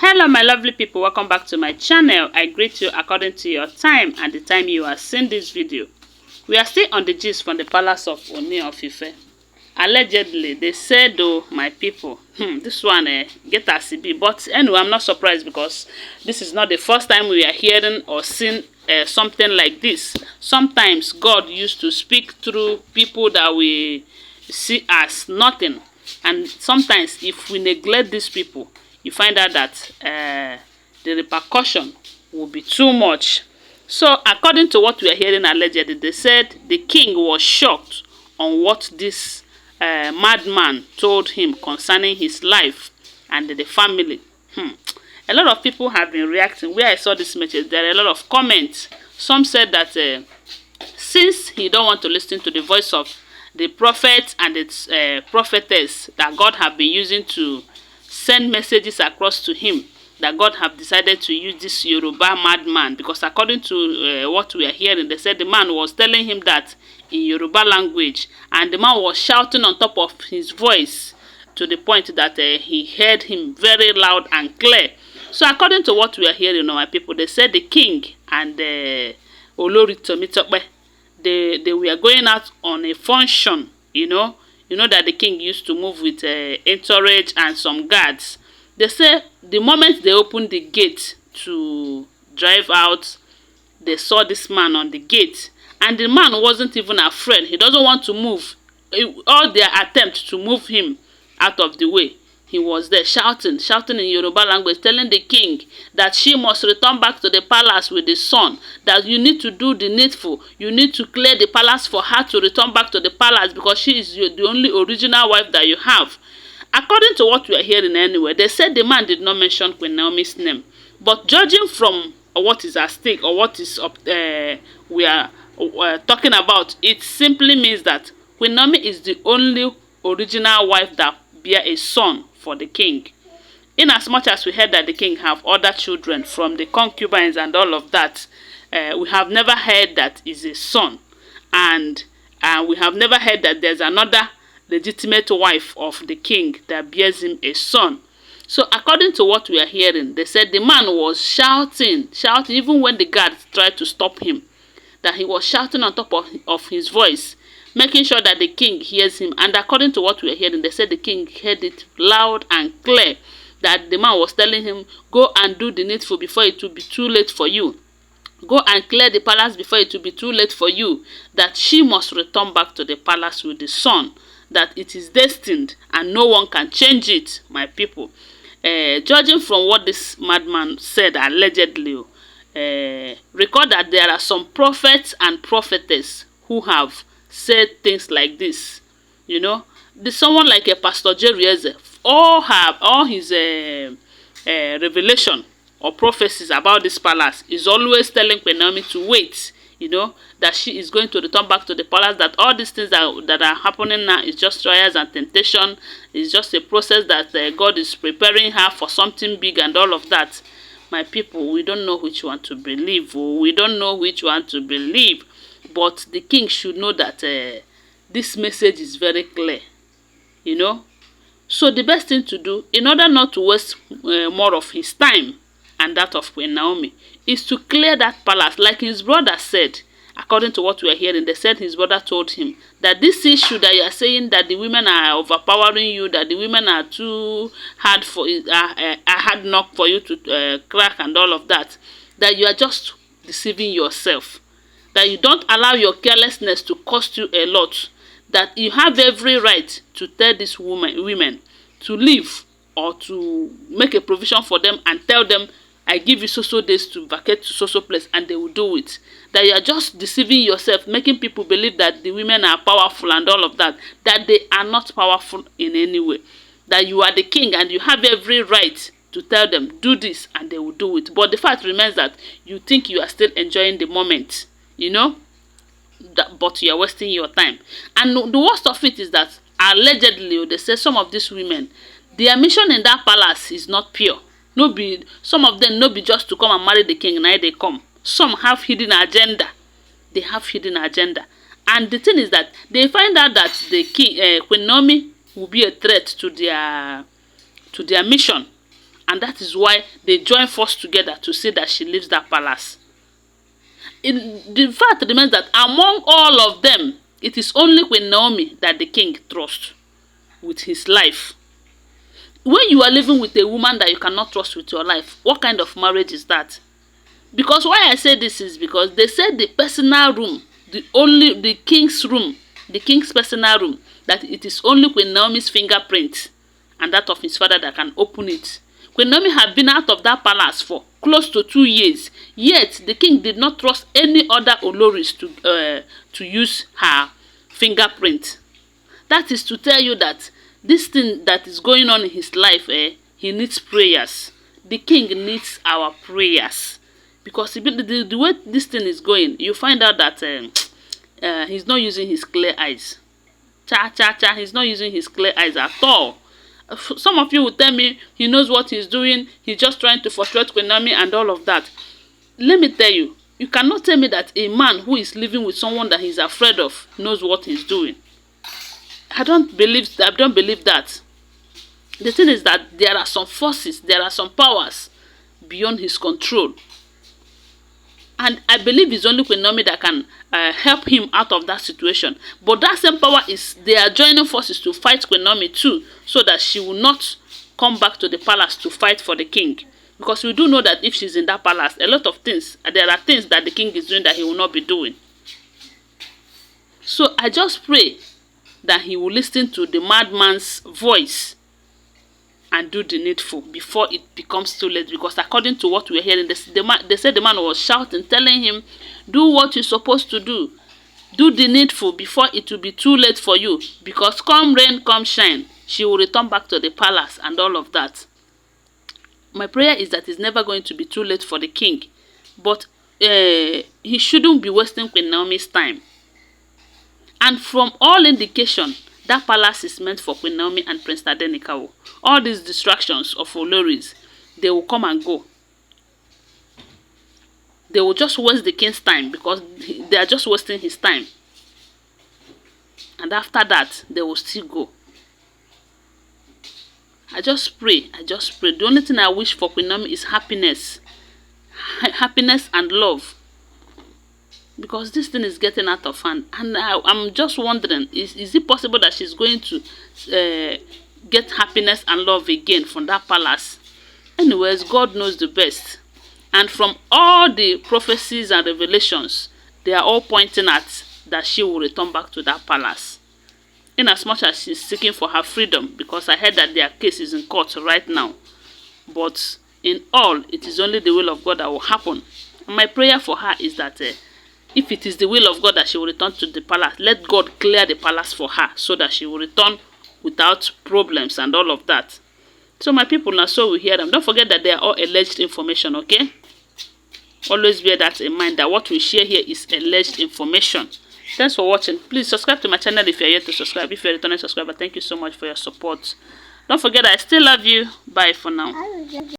Hello my lovely people, welcome back to my channel. I greet you according to your time and the time you are seeing this video. We are still on the gist from the palace of Ooni of Ife. Allegedly, they said though, my people, this one get as it be. But anyway, I'm not surprised because this is not the first time we are hearing or seeing something like this. Sometimes God used to speak through people that we see as nothing. And sometimes if we neglect these people, you find out that the repercussion will be too much. So according to what we are hearing allegedly, they said the king was shocked on what this madman told him concerning his life and the family. A lot of people have been reacting. Where I saw this message, there are a lot of comments. Some said that since he don't want to listen to the voice of the prophet and its prophetess that God have been using to send messages across to him, that God have decided to use this Yoruba madman, because according to what we are hearing, they said the man was telling him that in Yoruba language, and the man was shouting on top of his voice to the point that he heard him very loud and clear. So according to what we are hearing, my people, they said the king and Olori they were going out on a function, you know that the king used to move with entourage and some guards. They say the moment they opened the gate to drive out, they saw this man on the gate. And the man wasn't even afraid. He doesn't want to move. All their attempt to move him out of the way, he was there shouting in Yoruba language, telling the king that she must return back to the palace with the son, that you need to do the needful. You need to clear the palace for her to return back to the palace because she is the only original wife that you have. According to what we are hearing anyway, they said the man did not mention Queen Naomi's name. But judging from what is at stake or what is we are talking about, it simply means that Queen Naomi is the only original wife that bear a son for the king. In as much as we heard that the king have other children from the concubines and all of that, we have never heard that is a son. And we have never heard that there's another legitimate wife of the king that bears him a son. So according to what we are hearing, they said the man was shouting even when the guards tried to stop him, that he was shouting on top of his voice, making sure that the king hears him. And according to what we are hearing, they said the king heard it loud and clear, that the man was telling him, go and do the needful before it will be too late for you. Go and clear the palace before it will be too late for you. That she must return back to the palace with the son. That it is destined and no one can change it, my people. Judging from what this madman said allegedly, record that there are some prophets and prophetess who have said things like this. There's someone like a Pastor Jerry, all his revelation or prophecies about this palace is always telling Queen Naomi to wait, that she is going to return back to the palace, that all these things that are happening now is just trials and temptation. It's just a process that God is preparing her for something big and all of that. My people, we don't know which one to believe. We don't know which one to believe. But the king should know that this message is very clear, So the best thing to do, in order not to waste more of his time and that of Queen Naomi, is to clear that palace. Like his brother said, according to what we are hearing, they said his brother told him that this issue that you are saying that the women are overpowering you, that the women are too hard for a hard knock for you to crack and all of that, that you are just deceiving yourself. That you don't allow your carelessness to cost you a lot. That you have every right to tell these women to leave or to make a provision for them and tell them, I give you so days to vacate to so place, and they will do it. That you are just deceiving yourself, making people believe that the women are powerful and all of that. That they are not powerful in any way. That you are the king and you have every right to tell them, do this, and they will do it. But the fact remains that you think you are still enjoying the moment, but you are wasting your time. And the worst of it is that allegedly, they say some of these women, their mission in that palace is not pure. Some of them no be just to come and marry the king, now they come. Some have hidden agenda. They have hidden agenda. And the thing is that they find out that the king, Queen Naomi, will be a threat to their mission. And that is why they join forces together to say that she leaves that palace. The fact remains that among all of them, it is only Queen Naomi that the king trusts with his life. When you are living with a woman that you cannot trust with your life, what kind of marriage is that? Because why I say this is because they said the personal room, the king's room, the king's personal room, that it is only Queen Naomi's fingerprint and that of his father that can open it. Queen Naomi had been out of that palace for close to 2 years, yet the king did not trust any other Olories to use her fingerprint. That is to tell you that this thing that is going on in his life, he needs prayers. The king needs our prayers. Because the way this thing is going, you find out that he's not using his clear eyes. He's not using his clear eyes at all. Some of you will tell me he knows what he's doing. He's just trying to frustrate Queen Naomi and all of that. Let me tell you, you cannot tell me that a man who is living with someone that he's afraid of knows what he's doing. I don't believe that. The thing is that there are some forces, there are some powers beyond his control. And I believe it's only Queen Naomi that can help him out of that situation. But that same power they are joining forces to fight Queen Naomi too, so that she will not come back to the palace to fight for the king. Because we do know that if she's in that palace, a lot of things, there are things that the king is doing that he will not be doing. So I just pray that he will listen to the madman's voice and do the needful before it becomes too late. Because according to what we're hearing, they said the man was shouting, telling him, do what you're supposed to do. Do the needful before it will be too late for you. Because come rain, come shine, she will return back to the palace and all of that. My prayer is that it's never going to be too late for the king. But he shouldn't be wasting Queen Naomi's time. And from all indication, that palace is meant for Queen Naomi and Prince Tadenikawo. All these distractions of Olories, they will come and go. They will just waste the king's time because they are just wasting his time. And after that, they will still go. I just pray. The only thing I wish for Queen Naomi is happiness. Happiness and love. Because this thing is getting out of hand. And I'm just wondering, is it possible that she's going to get happiness and love again from that palace? Anyways, God knows the best. And from all the prophecies and revelations, they are all pointing at that she will return back to that palace. In as much as she's seeking for her freedom, because I heard that their case is in court right now. But in all, it is only the will of God that will happen. And my prayer for her is that if it is the will of God that she will return to the palace, let God clear the palace for her so that she will return without problems and all of that. So my people, now so we hear them. Don't forget that they are all alleged information, okay? Always bear that in mind, that what we share here is alleged information. Thanks for watching. Please subscribe to my channel if you are yet to subscribe. If you're a returning subscriber, thank you so much for your support. Don't forget that I still love you. Bye for now.